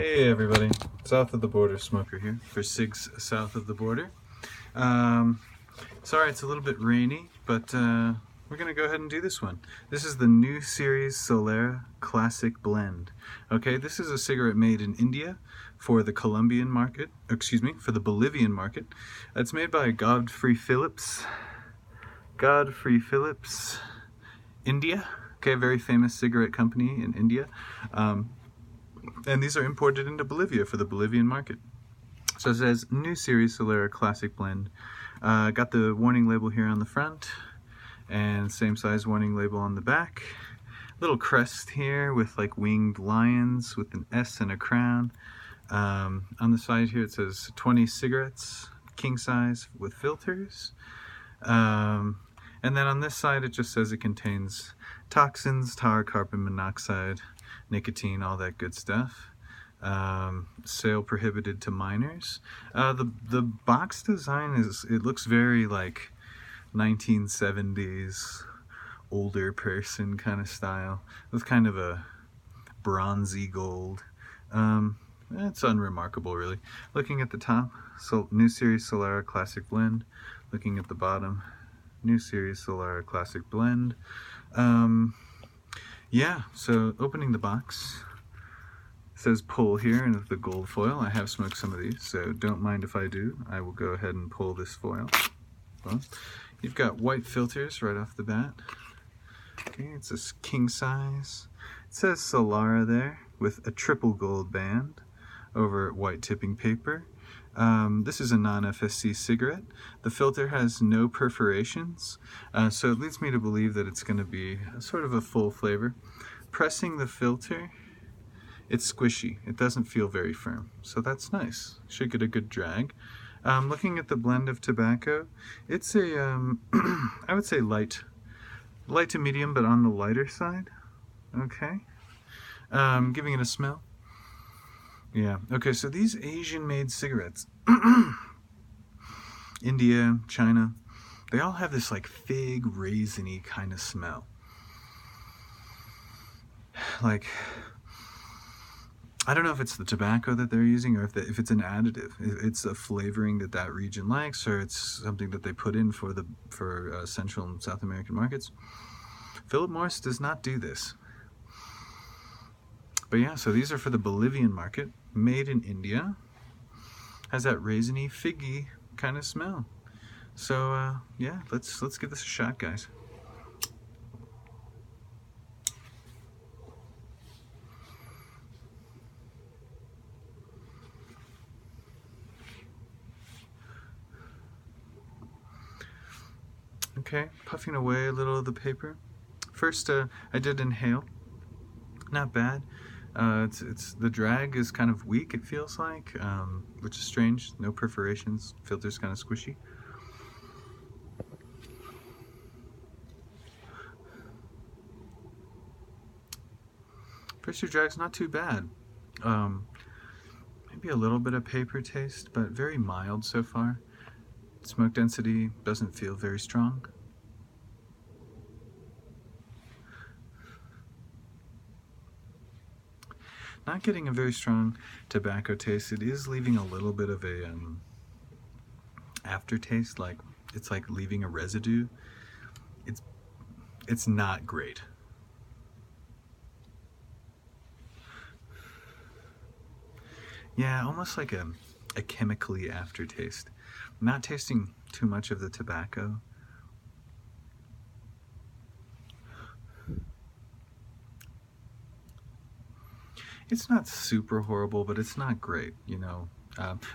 Hey everybody, South of the Border Smoker here for Sig's South of the Border. Sorry it's a little bit rainy, but we're going to go ahead and do this one. This is the new Series Solera Classic Blend. Okay, this is a cigarette made in India for the Colombian market, for the Bolivian market. It's made by Godfrey Phillips, India. Okay, very famous cigarette company in India. And these are imported into Bolivia for the Bolivian market. So it says new Series Solera Classic Blend. Got the warning label here on the front and same size warning label on the back. Little crest here with like winged lions with an S and a crown. On the side here it says 20 cigarettes, king size with filters. And then on this side it just says it contains toxins, tar, carbon monoxide, nicotine, all that good stuff. Sale prohibited to minors. The box design it looks very like 1970s older person kind of style with kind of a bronzy gold. It's unremarkable really. Looking at the top, so new Series Solera Classic Blend. Looking at the bottom, new Series Solera Classic Blend. Yeah, so opening the box, it says pull here and the gold foil. I have smoked some of these, so don't mind if I do. I will go ahead and pull this foil. Well, you've got white filters right off the bat. Okay, it's a king size. It says Solera there with a triple gold band over white tipping paper. This is a non-FSC cigarette. The filter has no perforations, so it leads me to believe that it's going to be sort of a full flavor. Pressing the filter, it's squishy. It doesn't feel very firm, so that's nice. Should get a good drag. Looking at the blend of tobacco, it's a, I would say light to medium, but on the lighter side. Okay. Giving it a smell. Yeah, okay, so these Asian-made cigarettes, India, China, they all have this like fig, raisiny kind of smell. Like, I don't know if it's the tobacco that they're using or if it's an additive. It's a flavoring that region likes, or it's something that they put in for Central and South American markets. Philip Morris does not do this. But yeah, so these are for the Bolivian market, made in India. Has that raisiny, figgy kind of smell. So yeah, let's give this a shot, guys. Okay, puffing away a little of the paper. First, I did inhale. Not bad. The drag is kind of weak, it feels like, which is strange. No perforations, filter's kind of squishy. First drag's not too bad. Maybe a little bit of paper taste, but very mild so far. Smoke density doesn't feel very strong. Not getting a very strong tobacco taste. It is leaving a little bit of a aftertaste, like it's like leaving a residue. It's not great. Yeah, almost like a chemically aftertaste. Not tasting too much of the tobacco. It's not super horrible, but it's not great, you know.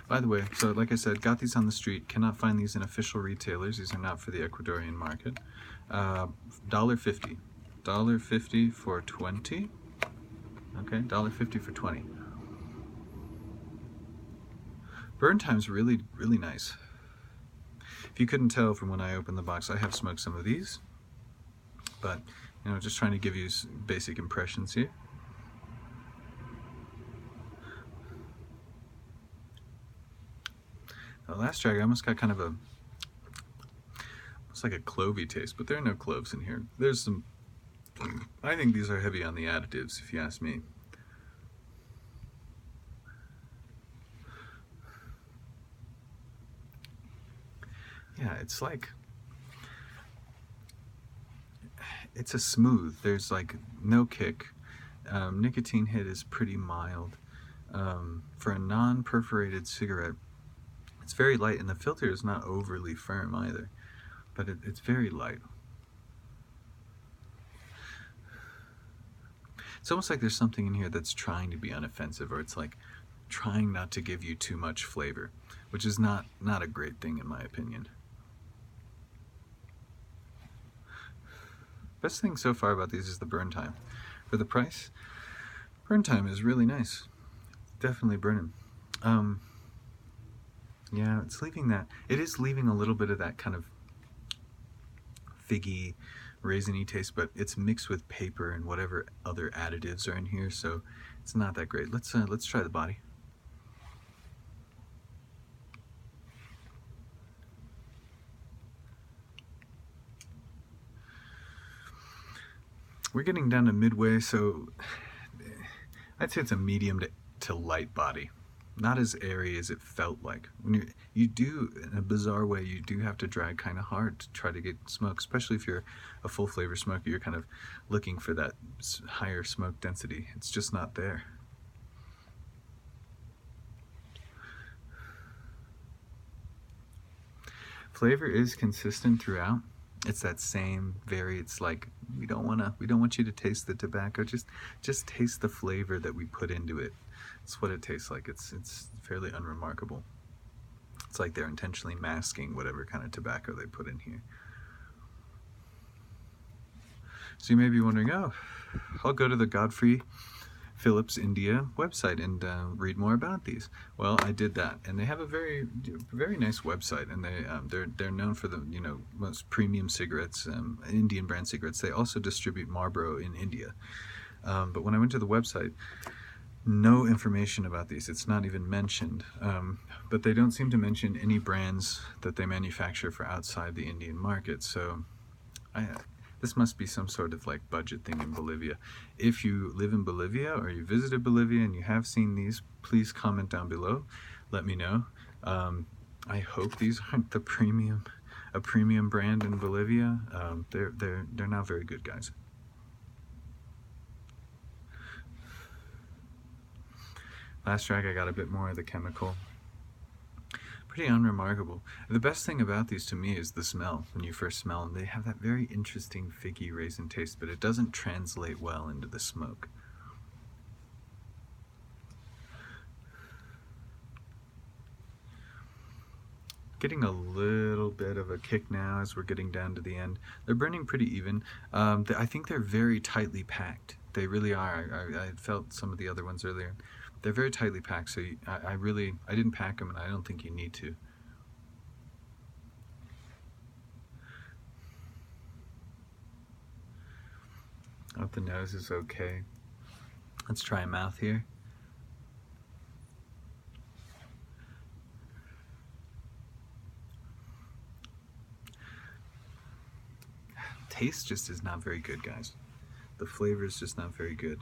By the way, so like I said, got these on the street. Cannot find these in official retailers. These are not for the Ecuadorian market. $1.50. $1.50 for 20. Okay, $1.50 for 20. Burn time's really, really nice. If you couldn't tell from when I opened the box, I have smoked some of these. But, you know, just trying to give you basic impressions here. The last drag, I almost got kind of almost like a clovey taste, but there are no cloves in here. There's some, I think these are heavy on the additives, if you ask me. yeah, it's like, it's a smooth. There's like no kick. Nicotine hit is pretty mild. For a non-perforated cigarette, it's very light, and the filter is not overly firm either, but it's very light. It's almost like there's something in here that's trying to be unoffensive, or it's like trying not to give you too much flavor, which is not a great thing in my opinion. Best thing so far about these is the burn time. For the price, burn time is really nice. Definitely burning. Yeah, it's leaving that. It is leaving a little bit of that kind of figgy, raisiny taste, but it's mixed with paper and whatever other additives are in here, so it's not that great. Let's try the body. We're getting down to midway, so I'd say it's a medium to light body. Not as airy as it felt like. When you do, in a bizarre way, you do have to drag kind of hard to try to get smoke, especially if you're a full flavor smoker. You're kind of looking for that higher smoke density. It's just not there. Flavor is consistent throughout. It's that same it's like we don't want you to taste the tobacco. Just taste the flavor that we put into it. It's what it tastes like. It's fairly unremarkable. It's like they're intentionally masking whatever kind of tobacco they put in here. So you may be wondering, oh, I'll go to the Godfrey Phillips India website and read more about these. Well, I did that, and they have a very nice website, and they're known for the most premium cigarettes, Indian brand cigarettes. They also distribute Marlboro in India. But when I went to the website, no information about these. It's not even mentioned. But they don't seem to mention any brands that they manufacture for outside the Indian market. So this must be some sort of like budget thing in Bolivia. If you live in Bolivia or you visited Bolivia and you have seen these, please comment down below. Let me know. I hope these aren't a premium brand in Bolivia. They're not very good, guys. Last drag, I got a bit more of the chemical. Pretty unremarkable. The best thing about these to me is the smell. When you first smell them, they have that very interesting figgy raisin taste, but it doesn't translate well into the smoke. Getting a little bit of a kick now as we're getting down to the end. They're burning pretty even. I think they're very tightly packed. They really are. I felt some of the other ones earlier. They're very tightly packed, so I didn't pack them, and I don't think you need to. Up the nose is okay. Let's try a mouth here. Taste just is not very good, guys. The flavor is just not very good.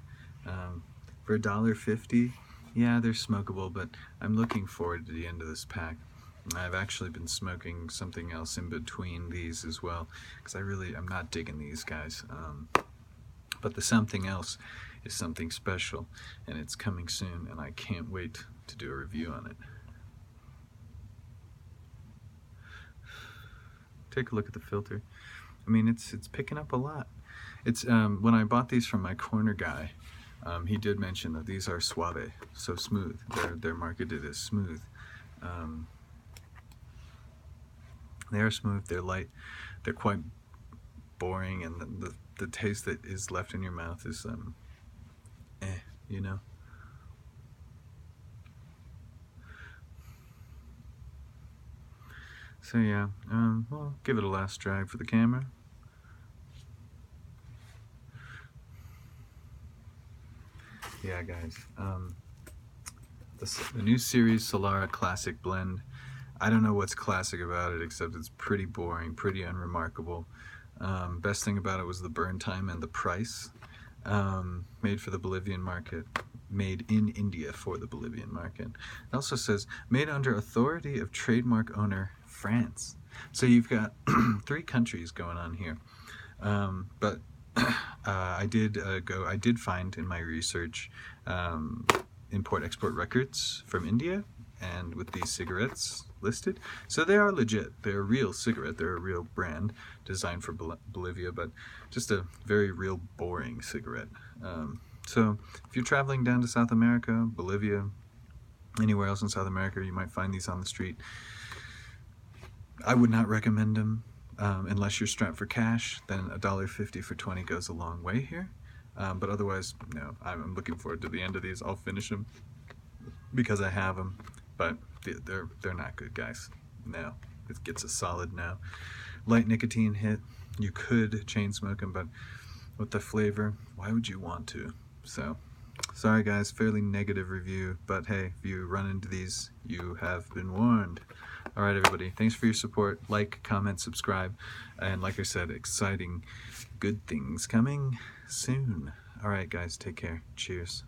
For $1.50, yeah, they're smokable, but I'm looking forward to the end of this pack. I've actually been smoking something else in between these as well, because I'm not digging these guys. But the something else is something special, and it's coming soon, and I can't wait to do a review on it. Take a look at the filter. I mean, it's picking up a lot. It's when I bought these from my corner guy, he did mention that these are suave, so smooth. They're marketed as smooth. They are smooth. They're light. They're quite boring, and the taste that is left in your mouth is you know. So yeah, we'll give it a last drag for the camera. Yeah, guys, the new Series Solera Classic Blend. I don't know what's classic about it, except it's pretty boring, pretty unremarkable. Best thing about it was the burn time and the price. Made for the Bolivian market. Made in India for the Bolivian market. It also says, made under authority of trademark owner France. So you've got 3 countries going on here, but I did find in my research import-export records from India, and with these cigarettes listed. So they are legit. They're a real cigarette. They're a real brand designed for Bolivia, but just a very real boring cigarette. So if you're traveling down to South America, Bolivia, anywhere else in South America, you might find these on the street. I would not recommend them unless you're strapped for cash. Then $1.50 for 20 goes a long way here. But otherwise, no. I'm looking forward to the end of these. I'll finish them because I have them, but they're not good, guys. No, it gets a solid no. Light nicotine hit. You could chain smoke them, but with the flavor, why would you want to? So, sorry guys, fairly negative review, but hey, if you run into these, you have been warned. Alright everybody, thanks for your support. Like, comment, subscribe, and like I said, exciting, good things coming soon. Alright guys, take care. Cheers.